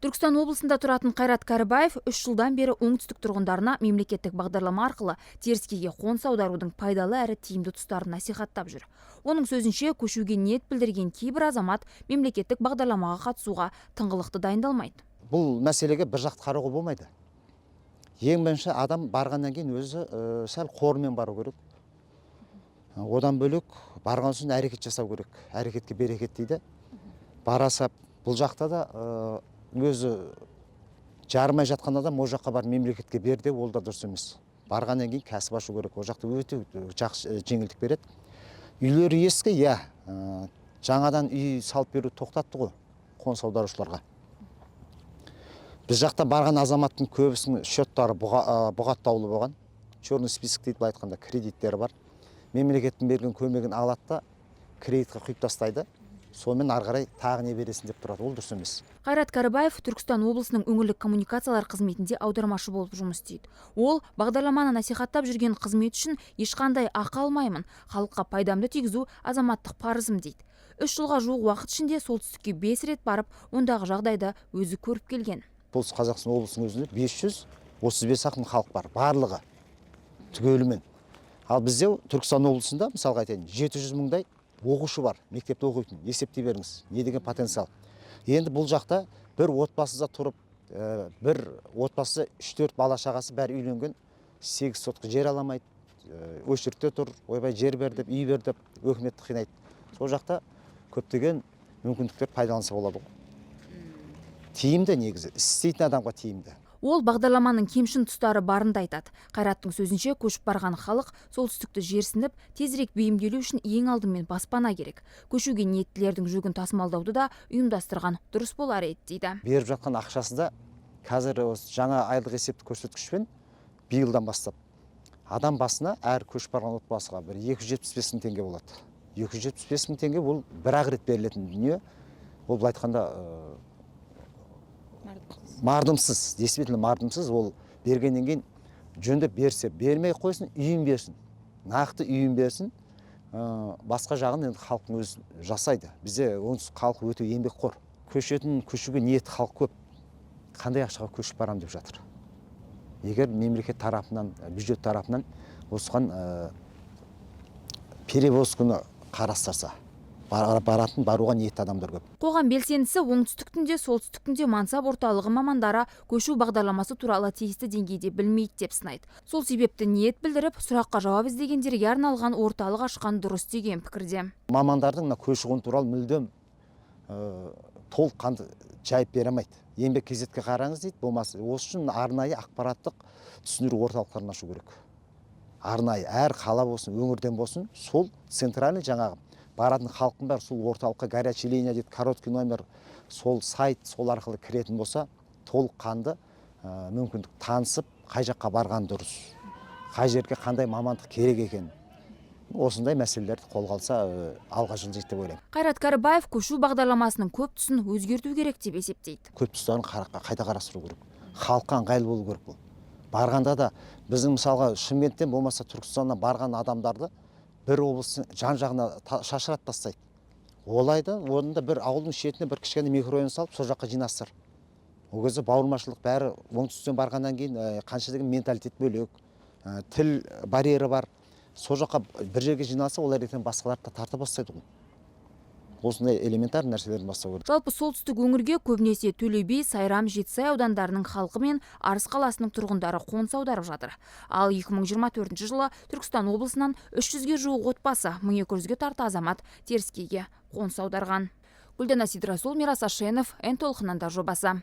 Түркістан облысында тұратын Қайрат Кәрібаев 3 жылдан бері оңтүстік тұрғындарына мемлекеттік бағдарлама арқылы теріскейге қоныс аударудың пайдалы әрі тиімді тұстарын насихаттап жүр. Оның сөзінше, көшуге ниет білдірген кейбір азамат мемлекеттік бағдарламаға қатысуға тыңғылықты дайындалмайды. Бұл мәселеге бір жақты қарауға болмайды. Ең бірінші адам барғаннан кейін өзі сәл қорымен бару керек. Одан бөлек барған соң әрекет жасау керек. Әрекетке берекет дейді. Барасап бұл жақта да өзі жарымай жатқан адам ол жаққа бар мемлекетке берді, ол да дұрыс емес. Барғаннан кейін кәсіп ашу керек. Ол жақта өте жақсы жеңілдік береді. Үйлері ескі, жаңадан үй салып беру тоқтатты ғой қоныс аударушыларға. Біз жақта барған азаматтың көбісінің счеттары бұғаттаулы болған. Черный список дейді, былай айтқанда кредиттері бар. Мемлекеттің берген көмегін алады да кредитқа құйып тастайды. Сонымен ары қарай тағы не бересін деп тұрады. Ол дұрыс емес. Қайрат Кәрібаев Түркістан облысының өңірлік коммуникациялар қызметінде аудармашы болып жұмыс істейді. Ол бағдарламаны насихаттап жүрген қызмет үшін ешқандай ақы алмаймын, халыққа пайдамды тигізу азаматтық парызым дейді. 3 жылға жуық уақыт ішінде солтүстікке 5 рет барып, ондағы жағдайды өзі көріп келген. Бұл Қазақстан облысының өзінде 535 ақын халық бар, барлығы түгелімен. Ал бізде Түркістан облысында, мысалға айтайын, 700 мыңдай оқушы бар, мектепте оқитын. Есептей беріңіз, не деген потенциал. Енді бұл жақта бір отбасыда тұрып, бір отбасы 3-4 бала шағасы бәрі үйленген, 8 сотқа жер аламайды, очередьте тұр, ойбай жер бер деп, үй бер деп өкіметті қинайды. Сол жақта көптеген мүмкіндіктер пайдаланса болады ғой. Тиімді негізі, істейтін адамға тиімді. Ол бағдарламаның кемшін тұстары барында айтады. Қайраттың сөзінше, көшіп барған халық солтүстікті жерсініп, тезірек бейімделу үшін ең алдымен баспана керек. Көшуге ниеттілердің жүгін тасымалдауды да ұйымдастырған дұрыс болар еді дейді. Беріп жатқан ақшасы да қазір жаңа айлық есепті көрсеткішпен биылдан бастап адам басына әр көшіп барған отбасыға бір 275 мың теңге болады. 275 мың теңге бұл бір-ақ рет берілетін дүние. Ол былай айтқанда мардымсыз, действительно мардымсыз. Ол бергеннен кейін жөнді берсе, бермей қойсын, үйін берсін. Нақты үйін берсін. Басқа жағын енді халықтың өзі жасайды. Бізде оңтүстік халқы өте еңбекқор. Көшуге ниет халық көп. Қандай ақшаға көшіп барам деп жатыр. Егер мемлекет тарапынан, бюджет тарапынан осыған перевоз күні қарастырса, баруға ниетті адамдар көп. Қоғам белсендісі оңтүстіктінде, солтүстіктінде мансап орталығы мамандары көшу бағдарламасы туралы тиісті деңгейде білмейді деп сынайды. Сол себепті ниет білдіріп, сұраққа жауап іздегендерге арналған орталық ашқан дұрыс деген пікірде. Мамандардың көші-қон туралы мүлдем толыққанды жайып бере алмайды. Еңбек кезетке қараңыз дейді, болмаса осы үшін арнайы ақпараттық түсіндіру орталықтарын ашу керек. Арнайы әр қала болсын, өңірден болсын, сол центральный жаңағы баратын халықтың бәрі сол орталыққа горячий линия дейді, короткий номер, сол сайт, сол арқылы кіретін болса, толыққанды мүмкіндік танысып, қай жаққа барған дұрыс, қай жерге қандай мамандық керек екен. Осындай мәселелерді қолға алса, алға жылжиды деп ойлаймын. Қайрат Кәрібаев көшу бағдарламасының көп тұсын өзгерту керек деп есептейді. Көп тұстарын қайта қарастыру керек. Халыққа ыңғайлы болу керек бұл. Барғанда да біздің мысалға Шымкенттен болмаса Түркістаннан барған адамдарды бір облыстың жан-жағына шашырат тастайды. Олайды, орнында бір ауылдың шетіне бір кішкене микрорайон салып, сол жаққа жинастыр. Ол кезде бауырмашылық бәрі оңтүстіктен барғаннан кейін қанша деген менталитет бөлек, тіл барьері бар. Сол жаққа бір жерге жиналса, олар ертең басқаларды тарта бастайды ғой. Осындай элементар нәрселерін бастау керек. Жалпы солтүстік өңірге көбінесе Төле би, Сайрам, Жетісай аудандарының халқы мен Арыс қаласының тұрғындары қоныс аударып жатыр. Ал 2024 жылы Түркістан облысынан 300-ге жуық отбасы, 1200-ге тарта азамат теріскейге қоныс аударған. Гүлдана Сидрасул, Мирас Ашенов, Н толқынында жобасы.